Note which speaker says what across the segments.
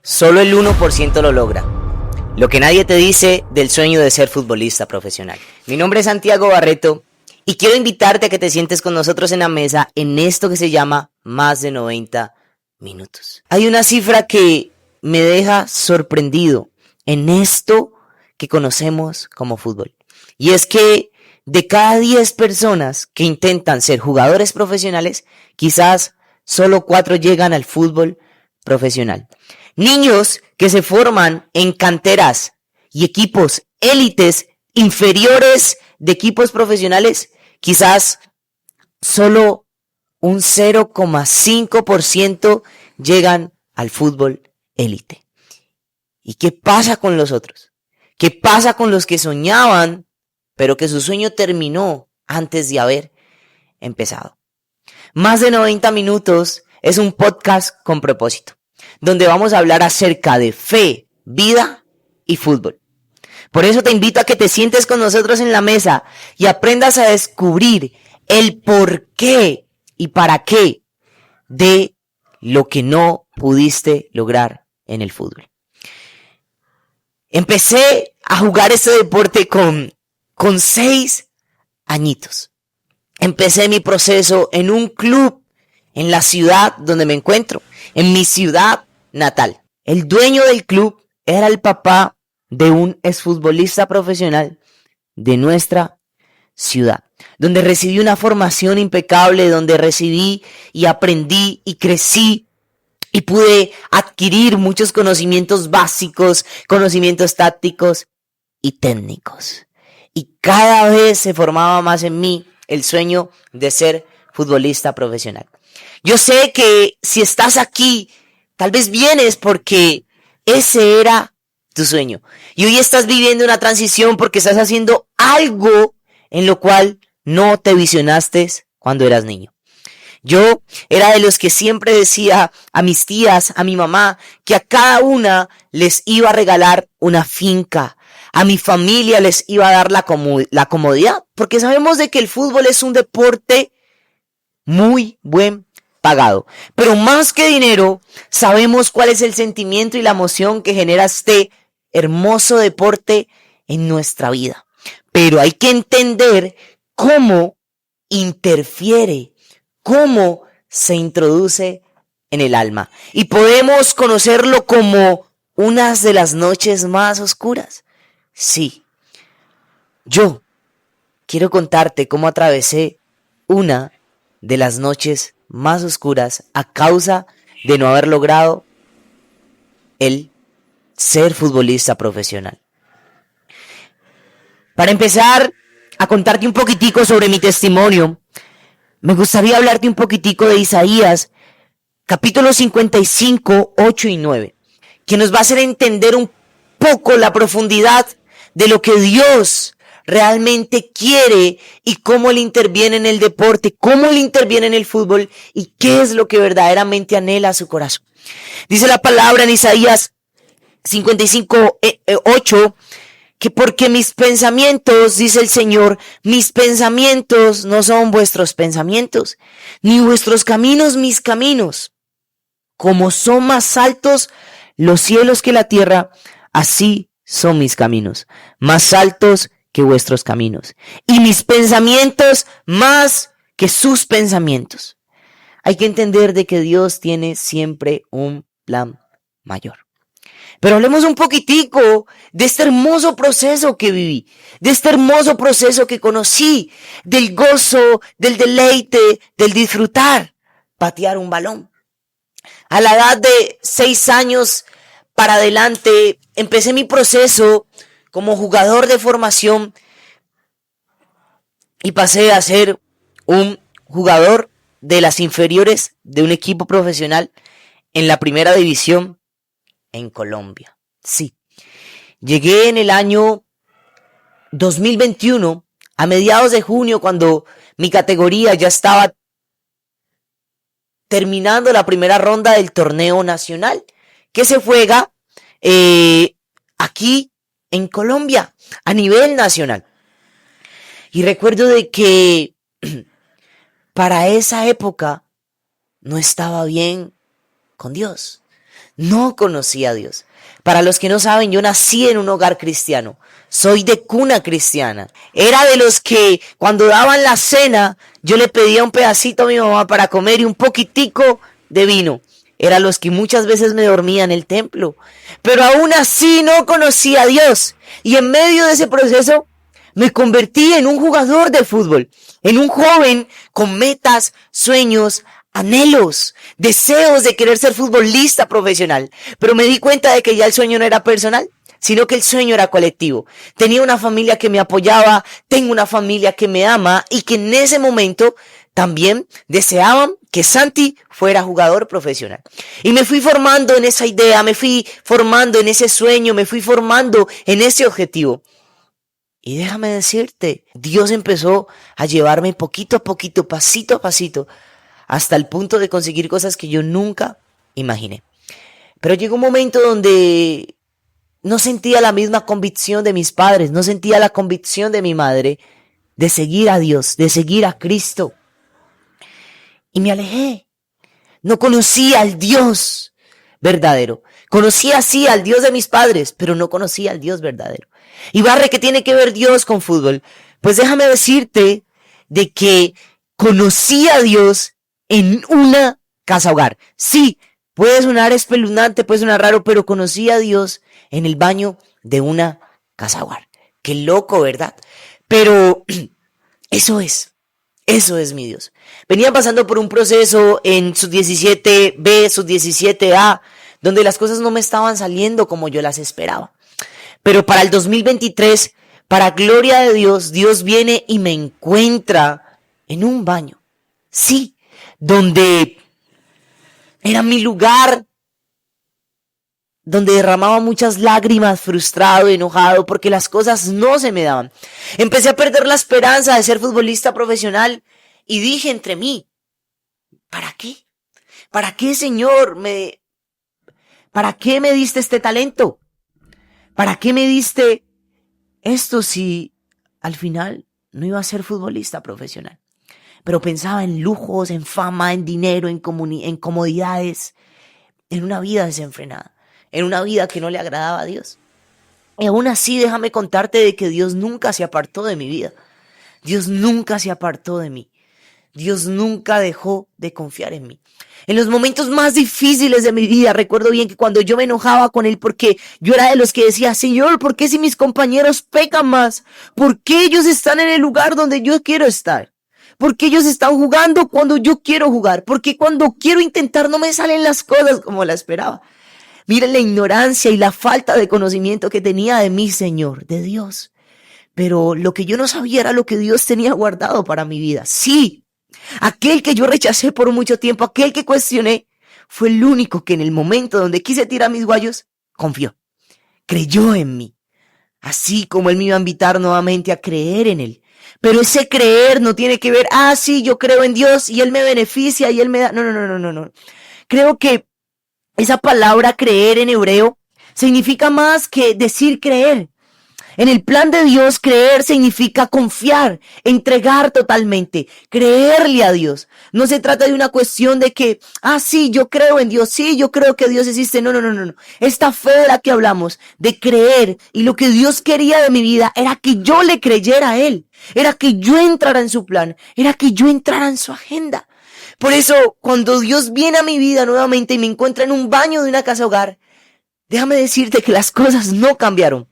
Speaker 1: Solo el 1% lo logra. Lo que nadie te dice del sueño de ser futbolista profesional. Mi nombre es Santiago Barreto y quiero invitarte a que te sientes con nosotros en la mesa en esto que se llama Más de 90 minutos. Hay una cifra que me deja sorprendido en esto que conocemos como fútbol. Y es que de cada 10 personas que intentan ser jugadores profesionales, quizás solo 4 llegan al fútbol profesional. Niños que se forman en canteras y equipos élites inferiores de equipos profesionales, quizás solo un 0,5% llegan al fútbol élite. ¿Y qué pasa con los otros? ¿Qué pasa con los que soñaban, pero que su sueño terminó antes de haber empezado? Más de 90 minutos es un podcast con propósito, donde vamos a hablar acerca de fe, vida y fútbol. Por eso te invito a que te sientes con nosotros en la mesa y aprendas a descubrir el por qué y para qué de lo que no pudiste lograr en el fútbol. Empecé a jugar este deporte con 6 añitos. Empecé mi proceso en un club en la ciudad donde me encuentro, en mi ciudad natal. El dueño del club era el papá de un exfutbolista profesional de nuestra ciudad, donde recibí una formación impecable, donde recibí y aprendí y crecí y pude adquirir muchos conocimientos básicos, conocimientos tácticos y técnicos. Y cada vez se formaba más en mí el sueño de ser futbolista profesional. Yo sé que si estás aquí, tal vez vienes porque ese era tu sueño. Y hoy estás viviendo una transición porque estás haciendo algo en lo cual no te visionaste cuando eras niño. Yo era de los que siempre decía a mis tías, a mi mamá, que a cada una les iba a regalar una finca. A mi familia les iba a dar la comodidad, porque sabemos de que el fútbol es un deporte muy buen pagado. Pero más que dinero, sabemos cuál es el sentimiento y la emoción que genera este hermoso deporte en nuestra vida. Pero hay que entender cómo interfiere, cómo se introduce en el alma. Y podemos conocerlo como unas de las noches más oscuras. Sí, yo quiero contarte cómo atravesé una de las noches más oscuras a causa de no haber logrado el ser futbolista profesional. Para empezar a contarte un poquitico sobre mi testimonio, me gustaría hablarte un poquitico de Isaías, capítulo 55, 8 y 9, que nos va a hacer entender un poco la profundidad de lo que Dios realmente quiere y cómo Él interviene en el deporte, cómo Él interviene en el fútbol y qué es lo que verdaderamente anhela su corazón. Dice la palabra en Isaías 55, 8, que porque mis pensamientos, dice el Señor, mis pensamientos no son vuestros pensamientos, ni vuestros caminos mis caminos. Como son más altos los cielos que la tierra, así son mis caminos, más altos que vuestros caminos, y mis pensamientos más que sus pensamientos. Hay que entender de que Dios tiene siempre un plan mayor. Pero hablemos un poquitico de este hermoso proceso que viví, de este hermoso proceso que conocí, del gozo, del deleite, del disfrutar, patear un balón. A la edad de 6 años para adelante, empecé mi proceso como jugador de formación y pasé a ser un jugador de las inferiores de un equipo profesional en la primera división en Colombia. Sí, llegué en el año 2021, a mediados de junio, cuando mi categoría ya estaba terminando la primera ronda del torneo nacional, que se juega aquí en Colombia, a nivel nacional. Y recuerdo de que para esa época no estaba bien con Dios. no conocía a Dios. Para los que no saben, yo nací en un hogar cristiano. Soy de cuna cristiana. Era de los que cuando daban la cena, yo le pedía un pedacito a mi mamá para comer y un poquitico de vino. Era los que muchas veces me dormía en el templo. Pero aún así no conocía a Dios. Y en medio de ese proceso me convertí en un jugador de fútbol. En un joven con metas, sueños, anhelos, deseos de querer ser futbolista profesional. Pero me di cuenta de que ya el sueño no era personal, sino que el sueño era colectivo. Tenía una familia que me apoyaba, tengo una familia que me ama y que en ese momento también deseaban que Santi fuera jugador profesional. Y me fui formando en esa idea, me fui formando en ese sueño, me fui formando en ese objetivo. Y déjame decirte, Dios empezó a llevarme poquito a poquito, pasito a pasito, hasta el punto de conseguir cosas que yo nunca imaginé. Pero llegó un momento donde no sentía la misma convicción de mis padres, no sentía la convicción de mi madre de seguir a Dios, de seguir a Cristo. Y me alejé. No conocía al Dios verdadero. Conocía sí al Dios de mis padres, pero no conocía al Dios verdadero. Y Barre, ¿qué tiene que ver Dios con fútbol? Pues déjame decirte de que conocí a Dios en una casa hogar. Sí, puede sonar espeluznante, puede sonar raro, pero conocí a Dios en el baño de una casa hogar. Qué loco, ¿verdad? Pero eso es mi Dios. Venía pasando por un proceso en sub 17B, sub 17A, donde las cosas no me estaban saliendo como yo las esperaba. Pero para el 2023, para gloria de Dios, Dios viene y me encuentra en un baño. Sí, donde era mi lugar, donde derramaba muchas lágrimas, frustrado, enojado, porque las cosas no se me daban. Empecé a perder la esperanza de ser futbolista profesional y dije entre mí, ¿para qué? ¿Para qué, Señor? ¿Para qué me diste este talento? ¿Para qué me diste esto si al final no iba a ser futbolista profesional? Pero pensaba en lujos, en fama, en dinero, en comodidades, en una vida desenfrenada, en una vida que no le agradaba a Dios. Y aún así, déjame contarte de que Dios nunca se apartó de mi vida. Dios nunca se apartó de mí. Dios nunca dejó de confiar en mí. En los momentos más difíciles de mi vida, recuerdo bien que cuando yo me enojaba con Él porque yo era de los que decía, Señor, ¿por qué si mis compañeros pecan más? ¿Por qué ellos están en el lugar donde yo quiero estar? ¿Por qué ellos están jugando cuando yo quiero jugar? ¿Por qué cuando quiero intentar no me salen las cosas como la esperaba? Miren la ignorancia y la falta de conocimiento que tenía de mi Señor, de Dios. Pero lo que yo no sabía era lo que Dios tenía guardado para mi vida. Sí, aquel que yo rechacé por mucho tiempo, aquel que cuestioné, fue el único que en el momento donde quise tirar mis guayos, confió, creyó en mí. Así como Él me iba a invitar nuevamente a creer en Él. Pero ese creer no tiene que ver, sí, yo creo en Dios y Él me beneficia y Él me da. No. Creo que esa palabra creer en hebreo significa más que decir creer. En el plan de Dios, creer significa confiar, entregar totalmente, creerle a Dios. No se trata de una cuestión de que, sí, yo creo en Dios, sí, yo creo que Dios existe. No. Esta fe de la que hablamos, de creer, y lo que Dios quería de mi vida era que yo le creyera a Él, era que yo entrara en su plan, era que yo entrara en su agenda. Por eso, cuando Dios viene a mi vida nuevamente y me encuentra en un baño de una casa hogar, déjame decirte que las cosas no cambiaron.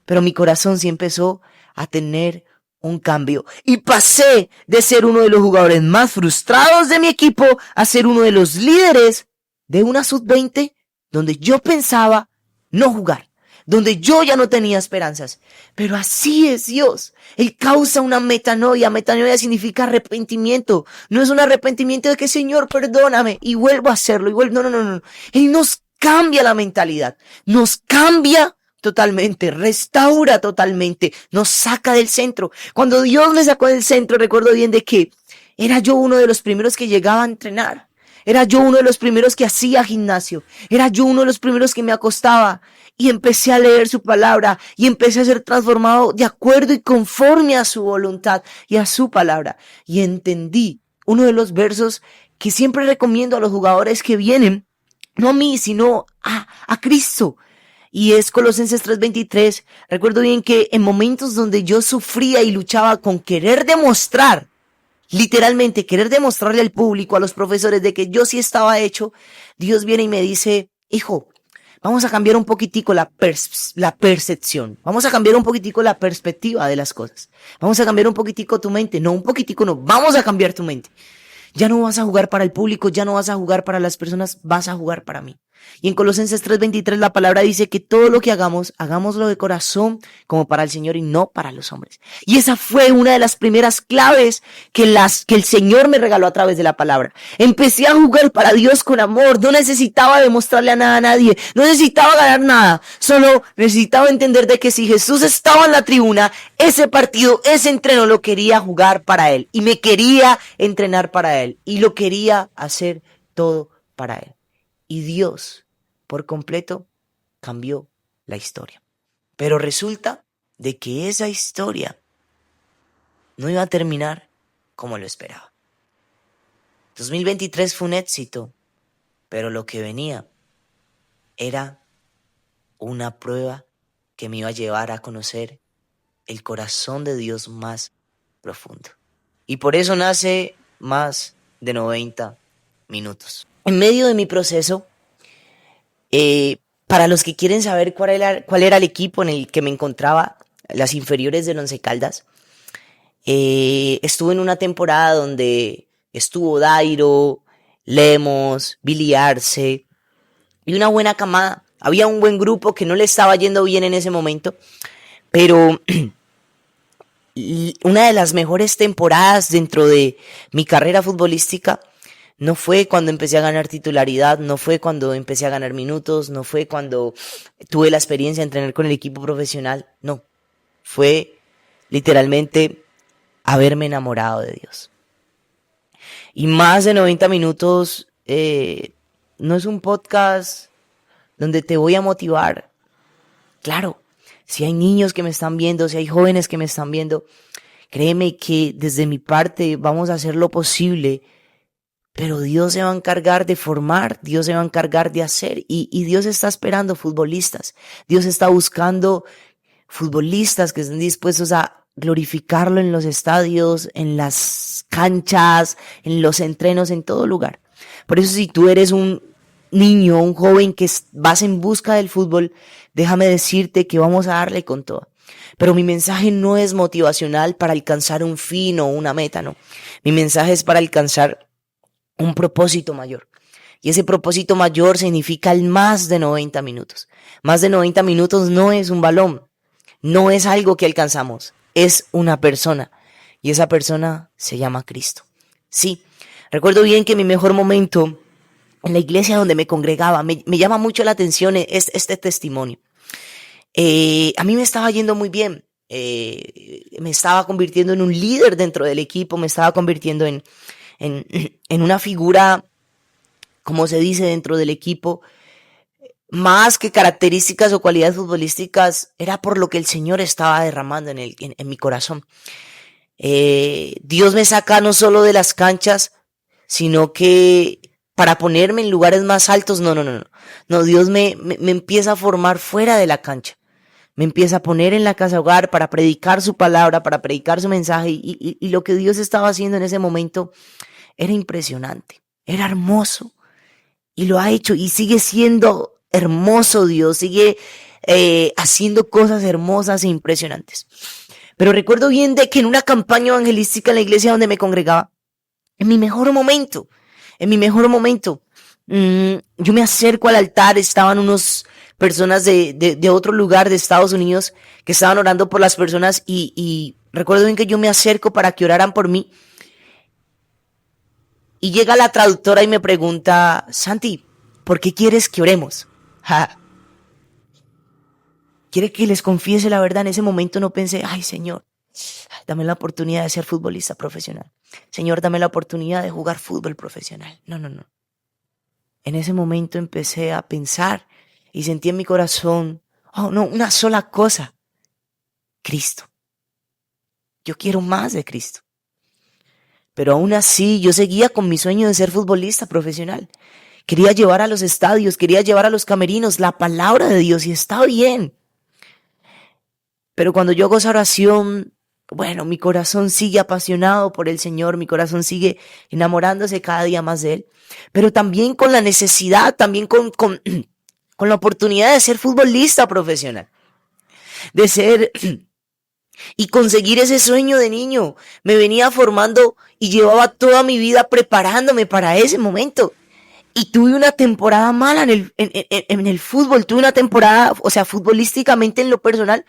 Speaker 1: Pero mi corazón sí empezó a tener un cambio. Y pasé de ser uno de los jugadores más frustrados de mi equipo a ser uno de los líderes de una sub-20 donde yo pensaba no jugar, donde yo ya no tenía esperanzas. Pero así es Dios. Él causa una metanoia. Metanoia significa arrepentimiento. No es un arrepentimiento de que, Señor, perdóname y vuelvo a hacerlo. No. Él nos cambia la mentalidad. Nos cambia totalmente, restaura totalmente, nos saca del centro. Cuando Dios me sacó del centro, recuerdo bien de que era yo uno de los primeros que llegaba a entrenar, era yo uno de los primeros que hacía gimnasio, era yo uno de los primeros que me acostaba y empecé a leer su palabra y empecé a ser transformado de acuerdo y conforme a su voluntad y a su palabra. Y entendí uno de los versos que siempre recomiendo a los jugadores que vienen no a mí, sino a Cristo. Y es Colosenses 3:23. Recuerdo bien que en momentos donde yo sufría y luchaba con querer demostrar, literalmente querer demostrarle al público, a los profesores, de que yo sí estaba hecho, Dios viene y me dice, hijo, vamos a cambiar un poquitico la percepción, vamos a cambiar un poquitico la perspectiva de las cosas, vamos a cambiar un poquitico tu mente, no un poquitico, no, vamos a cambiar tu mente. Ya no vas a jugar para el público, ya no vas a jugar para las personas, vas a jugar para mí. Y en Colosenses 3:23 la palabra dice que todo lo que hagamos, hagámoslo de corazón como para el Señor y no para los hombres. Y esa fue una de las primeras claves que el Señor me regaló a través de la palabra. Empecé a jugar para Dios con amor, no necesitaba demostrarle a nada a nadie, no necesitaba ganar nada, solo necesitaba entender de que si Jesús estaba en la tribuna, ese partido, ese entreno lo quería jugar para Él y me quería entrenar para Él y lo quería hacer todo para Él. Y Dios, por completo, cambió la historia. Pero resulta de que esa historia no iba a terminar como lo esperaba. 2023 fue un éxito, pero lo que venía era una prueba que me iba a llevar a conocer el corazón de Dios más profundo. Y por eso nace Más de 90 minutos. En medio de mi proceso, para los que quieren saber cuál era el equipo en el que me encontraba, las inferiores del Once Caldas, estuve en una temporada donde estuvo Dairo, Lemos, Billy Arce y una buena camada. Había un buen grupo que no le estaba yendo bien en ese momento, pero una de las mejores temporadas dentro de mi carrera futbolística no fue cuando empecé a ganar titularidad, no fue cuando empecé a ganar minutos, no fue cuando tuve la experiencia de entrenar con el equipo profesional, no. Fue literalmente haberme enamorado de Dios. Y Más de 90 minutos no es un podcast donde te voy a motivar. Claro, si hay niños que me están viendo, si hay jóvenes que me están viendo, créeme que desde mi parte vamos a hacer lo posible. Pero Dios se va a encargar de formar, Dios se va a encargar de hacer y Dios está esperando futbolistas. Dios está buscando futbolistas que estén dispuestos a glorificarlo en los estadios, en las canchas, en los entrenos, en todo lugar. Por eso si tú eres un niño, un joven que vas en busca del fútbol, déjame decirte que vamos a darle con todo. Pero mi mensaje no es motivacional para alcanzar un fin o una meta, no. Mi mensaje es para alcanzar un propósito mayor. Y ese propósito mayor significa el más de 90 minutos. Más de 90 minutos no es un balón, no es algo que alcanzamos, es una persona. Y esa persona se llama Cristo. Sí, recuerdo bien que mi mejor momento en la iglesia donde me congregaba, me llama mucho la atención este testimonio. A mí me estaba yendo muy bien. Me estaba convirtiendo en un líder dentro del equipo, me estaba convirtiendo en una figura, como se dice dentro del equipo, más que características o cualidades futbolísticas, era por lo que el Señor estaba derramando en mi corazón. Dios me saca no solo de las canchas, sino que para ponerme en lugares más altos, no, Dios me empieza a formar fuera de la cancha. Me empieza a poner en la casa hogar para predicar su palabra, para predicar su mensaje. Y lo que Dios estaba haciendo en ese momento era impresionante, era hermoso. Y lo ha hecho y sigue siendo hermoso Dios, sigue haciendo cosas hermosas e impresionantes. Pero recuerdo bien de que en una campaña evangelística en la iglesia donde me congregaba, en mi mejor momento, yo me acerco al altar, estaban unos personas de otro lugar de Estados Unidos que estaban orando por las personas y recuerdo bien que yo me acerco para que oraran por mí y llega la traductora y me pregunta, Santi, ¿por qué quieres que oremos? ¿Quiere que les confiese la verdad? En ese momento no pensé, ay Señor, dame la oportunidad de ser futbolista profesional. Señor, dame la oportunidad de jugar fútbol profesional. No. En ese momento empecé a pensar y sentí en mi corazón, una sola cosa, Cristo. Yo quiero más de Cristo. Pero aún así yo seguía con mi sueño de ser futbolista profesional. quería llevar a los estadios, quería llevar a los camerinos la palabra de Dios y está bien. Pero cuando yo hago esa oración, bueno, mi corazón sigue apasionado por el Señor, mi corazón sigue enamorándose cada día más de Él, pero también con la necesidad, también con la oportunidad de ser futbolista profesional, de ser y conseguir ese sueño de niño. Me venía formando y llevaba toda mi vida preparándome para ese momento. Y tuve una temporada mala en el fútbol, tuve una temporada, o sea, futbolísticamente en lo personal,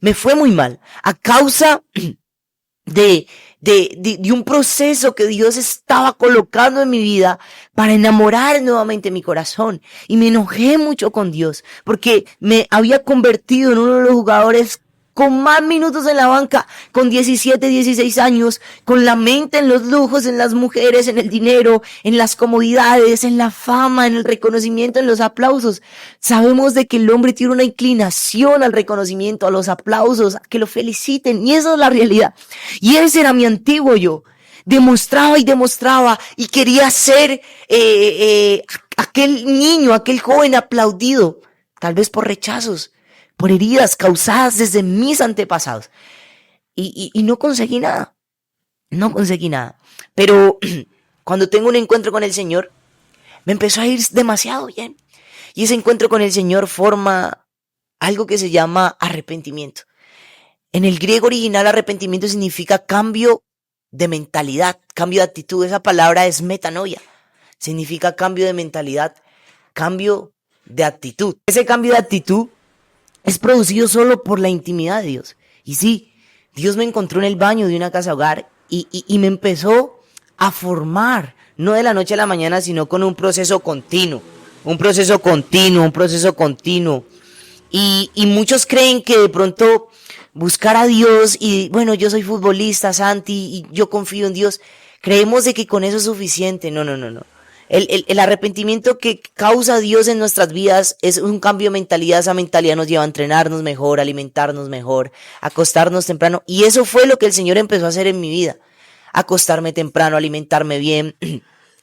Speaker 1: me fue muy mal, a causa de un proceso que Dios estaba colocando en mi vida para enamorar nuevamente mi corazón. Y me enojé mucho con Dios, porque me había convertido en uno de los jugadores con más minutos en la banca, con 17, 16 años, con la mente en los lujos, en las mujeres, en el dinero, en las comodidades, en la fama, en el reconocimiento, en los aplausos. Sabemos de que el hombre tiene una inclinación al reconocimiento, a los aplausos, a que lo feliciten, y esa es la realidad. Y ese era mi antiguo yo. Demostraba y quería ser aquel niño, aquel joven aplaudido, tal vez por rechazos, por heridas causadas desde mis antepasados. Y no conseguí nada. No conseguí nada. Pero cuando tengo un encuentro con el Señor, me empezó a ir demasiado bien. Y ese encuentro con el Señor forma algo que se llama arrepentimiento. En el griego original, arrepentimiento significa cambio de mentalidad, cambio de actitud. Esa palabra es metanoia. Significa cambio de mentalidad, cambio de actitud. Ese cambio de actitud es producido solo por la intimidad de Dios. Y sí, Dios me encontró en el baño de una casa hogar y me empezó a formar, no de la noche a la mañana, sino con un proceso continuo. Y muchos creen que de pronto buscar a Dios y bueno, yo soy futbolista, Santi, y yo confío en Dios. Creemos de que con eso es suficiente. No. El arrepentimiento que causa Dios en nuestras vidas es un cambio de mentalidad. Esa mentalidad nos lleva a entrenarnos mejor, a alimentarnos mejor, a acostarnos temprano. Y eso fue lo que el Señor empezó a hacer en mi vida. Acostarme temprano, alimentarme bien,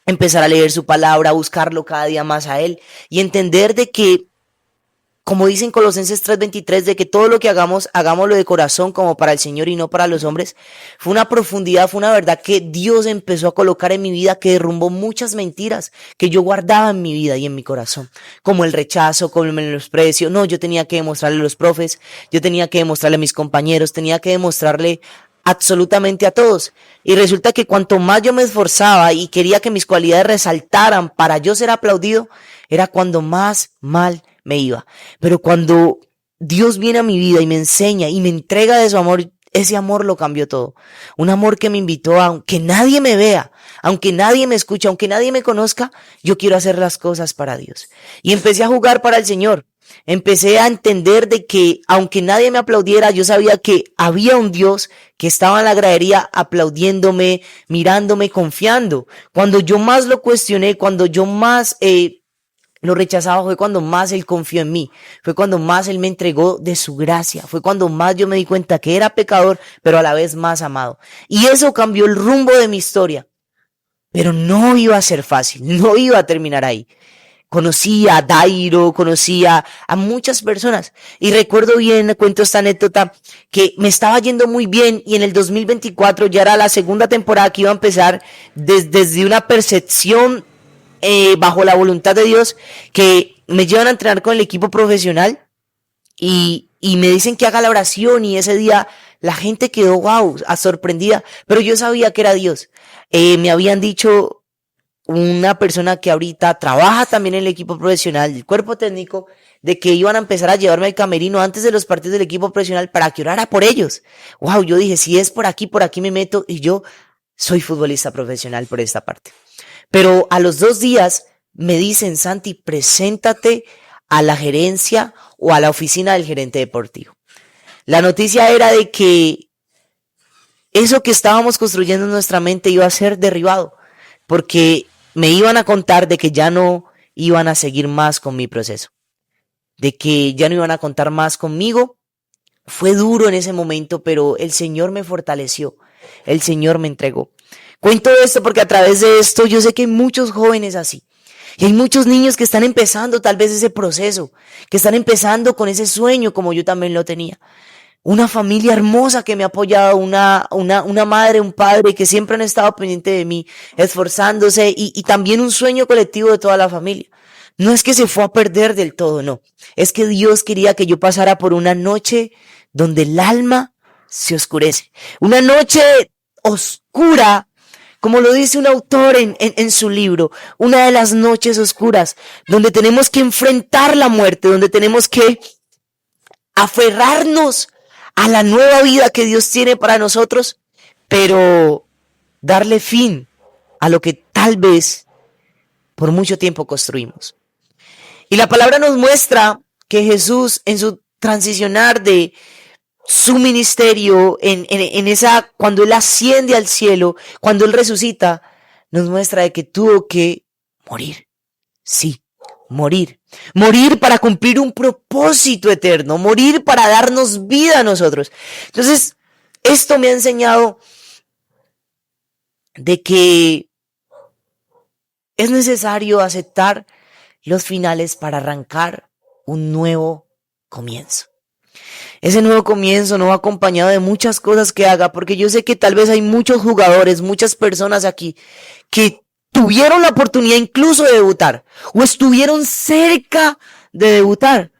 Speaker 1: empezar a leer su palabra, buscarlo cada día más a Él y entender de que, como dicen Colosenses 3:23, de que todo lo que hagamos, hagámoslo de corazón como para el Señor y no para los hombres. Fue una profundidad, fue una verdad que Dios empezó a colocar en mi vida, que derrumbó muchas mentiras que yo guardaba en mi vida y en mi corazón, como el rechazo, como el menosprecio. No, yo tenía que demostrarle a los profes, yo tenía que demostrarle a mis compañeros, tenía que demostrarle absolutamente a todos. Y resulta que cuanto más yo me esforzaba y quería que mis cualidades resaltaran para yo ser aplaudido, era cuando más mal me iba. Pero cuando Dios viene a mi vida y me enseña y me entrega de su amor, ese amor lo cambió todo. Un amor que me invitó a, aunque nadie me vea, aunque nadie me escuche, aunque nadie me conozca, yo quiero hacer las cosas para Dios. Y empecé a jugar para el Señor. Empecé a entender de que aunque nadie me aplaudiera, yo sabía que había un Dios que estaba en la gradería aplaudiéndome, mirándome, confiando. Cuando yo más lo cuestioné, cuando yo más lo rechazaba, fue cuando más Él confió en mí, fue cuando más Él me entregó de su gracia, fue cuando más yo me di cuenta que era pecador, pero a la vez más amado. Y eso cambió el rumbo de mi historia. Pero no iba a ser fácil, no iba a terminar ahí. Conocí a Dairo, conocí a muchas personas. Y recuerdo bien, cuento esta anécdota, que me estaba yendo muy bien y en el 2024 ya era la segunda temporada que iba a empezar desde una percepción bajo la voluntad de Dios, que me llevan a entrenar con el equipo profesional y me dicen que haga la oración y ese día la gente quedó wow, sorprendida, pero yo sabía que era Dios. Me habían dicho una persona que ahorita trabaja también en el equipo profesional, el cuerpo técnico, de que iban a empezar a llevarme al camerino antes de los partidos del equipo profesional para que orara por ellos. Wow, yo dije, si es por aquí me meto, y yo soy futbolista profesional por esta parte. Pero a los 2 días me dicen, Santi, preséntate a la gerencia o a la oficina del gerente deportivo. La noticia era de que eso que estábamos construyendo en nuestra mente iba a ser derribado, porque me iban a contar de que ya no iban a seguir más con mi proceso, de que ya no iban a contar más conmigo. Fue duro en ese momento, pero el Señor me fortaleció, el Señor me entregó. Cuento esto porque a través de esto yo sé que hay muchos jóvenes así, Y hay muchos niños que están empezando tal vez ese proceso, que están empezando con ese sueño como yo también lo tenía. Una familia hermosa que me ha apoyado, una madre, un padre que siempre han estado pendientes de mí, esforzándose y también un sueño colectivo de toda la familia. No es que se fue a perder del todo, no. Es que Dios quería que yo pasara por una noche donde el alma se oscurece. Una noche oscura, como lo dice un autor en su libro, una de las noches oscuras, donde tenemos que enfrentar la muerte, donde tenemos que aferrarnos a la nueva vida que Dios tiene para nosotros, pero darle fin a lo que tal vez por mucho tiempo construimos. Y la palabra nos muestra que Jesús en su transicionar de su ministerio, cuando Él asciende al cielo, cuando Él resucita, nos muestra de que tuvo que morir. Sí, morir. Morir para cumplir un propósito eterno, morir para darnos vida a nosotros. Entonces, esto me ha enseñado de que es necesario aceptar los finales para arrancar un nuevo comienzo. Ese nuevo comienzo no va acompañado de muchas cosas que haga, porque yo sé que tal vez hay muchos jugadores, muchas personas aquí que tuvieron la oportunidad incluso de debutar o estuvieron cerca de debutar,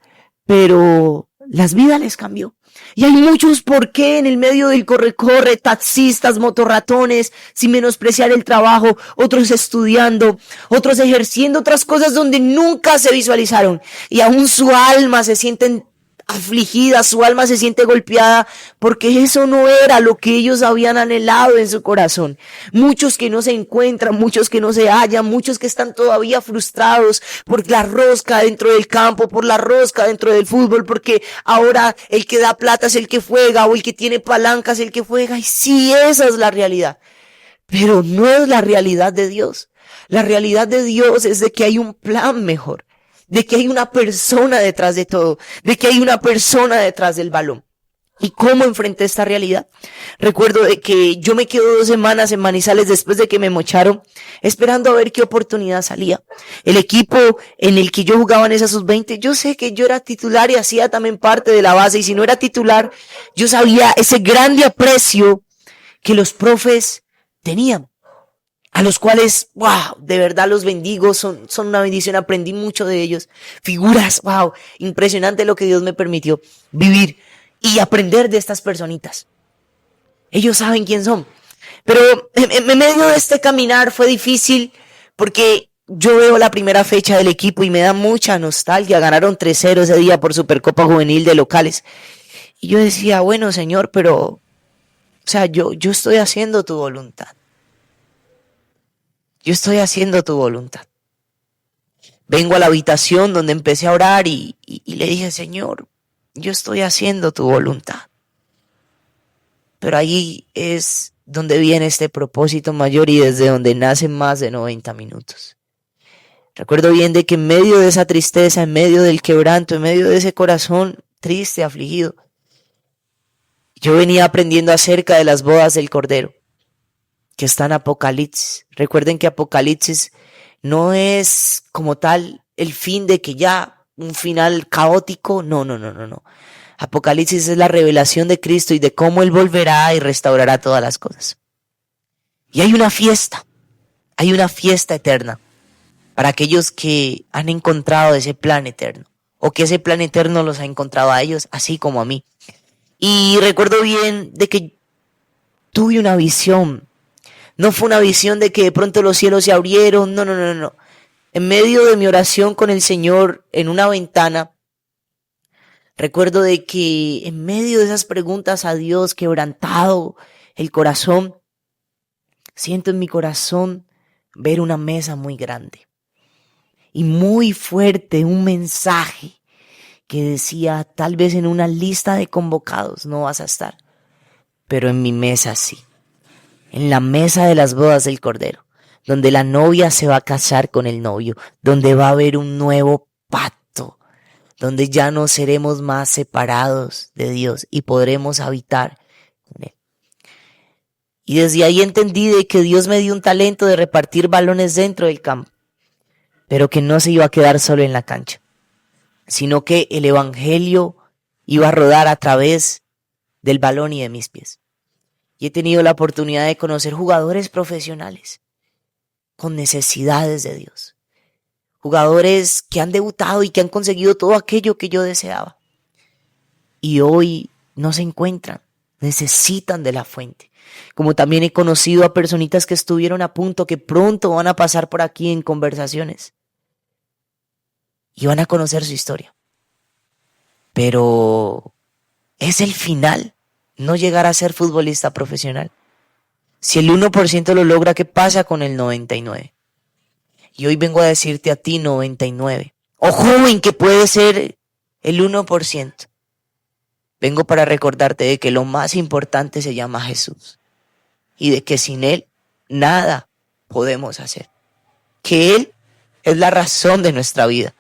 Speaker 1: pero las vidas les cambió. Y hay muchos por qué en el medio del corre-corre, taxistas, motorratones, sin menospreciar el trabajo, otros estudiando, otros ejerciendo otras cosas donde nunca se visualizaron. Y aún su alma se siente afligida, su alma se siente golpeada, porque eso no era lo que ellos habían anhelado en su corazón. Muchos que no se encuentran, muchos que no se hallan, muchos que están todavía frustrados por la rosca dentro del campo, por la rosca dentro del fútbol, porque ahora el que da plata es el que juega, o el que tiene palanca es el que juega, y sí, esa es la realidad. Pero no es la realidad de Dios. La realidad de Dios es de que hay un plan mejor, de que hay una persona detrás de todo, de que hay una persona detrás del balón. ¿Y cómo enfrenté esta realidad? Recuerdo de que yo me quedo 2 semanas en Manizales después de que me mocharon, esperando a ver qué oportunidad salía. El equipo en el que yo jugaba en esa sub-20, yo sé que yo era titular y hacía también parte de la base, y si no era titular, yo sabía ese grande aprecio que los profes tenían, a los cuales, wow, de verdad los bendigo, son una bendición, aprendí mucho de ellos. Figuras, wow, impresionante lo que Dios me permitió vivir y aprender de estas personitas. Ellos saben quién son. Pero en medio de este caminar fue difícil porque yo veo la primera fecha del equipo y me da mucha nostalgia. Ganaron 3-0 ese día por Supercopa Juvenil de locales. Y yo decía, bueno, Señor, pero, o sea, yo estoy haciendo tu voluntad. Yo estoy haciendo tu voluntad. Vengo a la habitación donde empecé a orar y le dije, Señor, yo estoy haciendo tu voluntad. Pero ahí es donde viene este propósito mayor y desde donde nacen más de 90 minutos. Recuerdo bien de que en medio de esa tristeza, en medio del quebranto, en medio de ese corazón triste, afligido, yo venía aprendiendo acerca de las bodas del Cordero, que está en Apocalipsis. Recuerden que Apocalipsis no es como tal el fin de que ya un final caótico, no. Apocalipsis es la revelación de Cristo y de cómo Él volverá y restaurará todas las cosas. Y hay una fiesta eterna para aquellos que han encontrado ese plan eterno, o que ese plan eterno los ha encontrado a ellos, así como a mí. Y recuerdo bien de que tuve una visión. No fue una visión de que de pronto los cielos se abrieron, no. En medio de mi oración con el Señor en una ventana, recuerdo de que en medio de esas preguntas a Dios, quebrantado el corazón, siento en mi corazón ver una mesa muy grande y muy fuerte, un mensaje que decía, tal vez en una lista de convocados no vas a estar, pero en mi mesa sí. En la mesa de las bodas del Cordero, donde la novia se va a casar con el novio, donde va a haber un nuevo pacto, donde ya no seremos más separados de Dios y podremos habitar con Él. Y desde ahí entendí de que Dios me dio un talento de repartir balones dentro del campo, pero que no se iba a quedar solo en la cancha, sino que el evangelio iba a rodar a través del balón y de mis pies. Y he tenido la oportunidad de conocer jugadores profesionales con necesidades de Dios. Jugadores que han debutado y que han conseguido todo aquello que yo deseaba. Y hoy no se encuentran, necesitan de la fuente. Como también he conocido a personitas que estuvieron a punto, que pronto van a pasar por aquí en conversaciones. Y van a conocer su historia. Pero es el final, no llegar a ser futbolista profesional. Si el 1% lo logra, ¿qué pasa con el 99%? Y hoy vengo a decirte a ti 99%. O joven que puede ser el 1%. Vengo para recordarte de que lo más importante se llama Jesús. Y de que sin Él nada podemos hacer. Que Él es la razón de nuestra vida.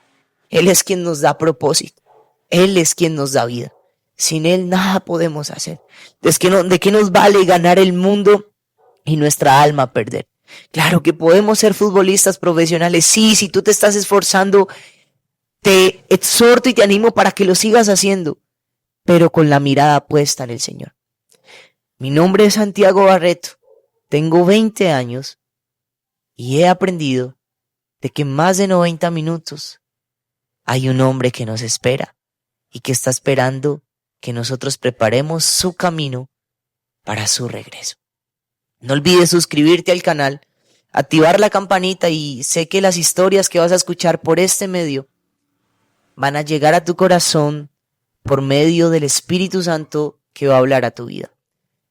Speaker 1: Él es quien nos da propósito. Él es quien nos da vida. Sin Él nada podemos hacer. ¿De qué nos vale ganar el mundo y nuestra alma perder? Claro que podemos ser futbolistas profesionales. Sí, si tú te estás esforzando, te exhorto y te animo para que lo sigas haciendo, pero con la mirada puesta en el Señor. Mi nombre es Santiago Barreto. Tengo 20 años y he aprendido de que en más de 90 minutos hay un hombre que nos espera y que está esperando que nosotros preparemos su camino para su regreso. No olvides suscribirte al canal, activar la campanita y sé que las historias que vas a escuchar por este medio van a llegar a tu corazón por medio del Espíritu Santo que va a hablar a tu vida.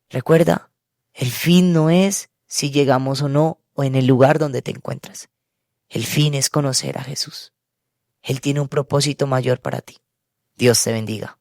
Speaker 1: Recuerda, el fin no es si llegamos o no o en el lugar donde te encuentras. El fin es conocer a Jesús. Él tiene un propósito mayor para ti. Dios te bendiga.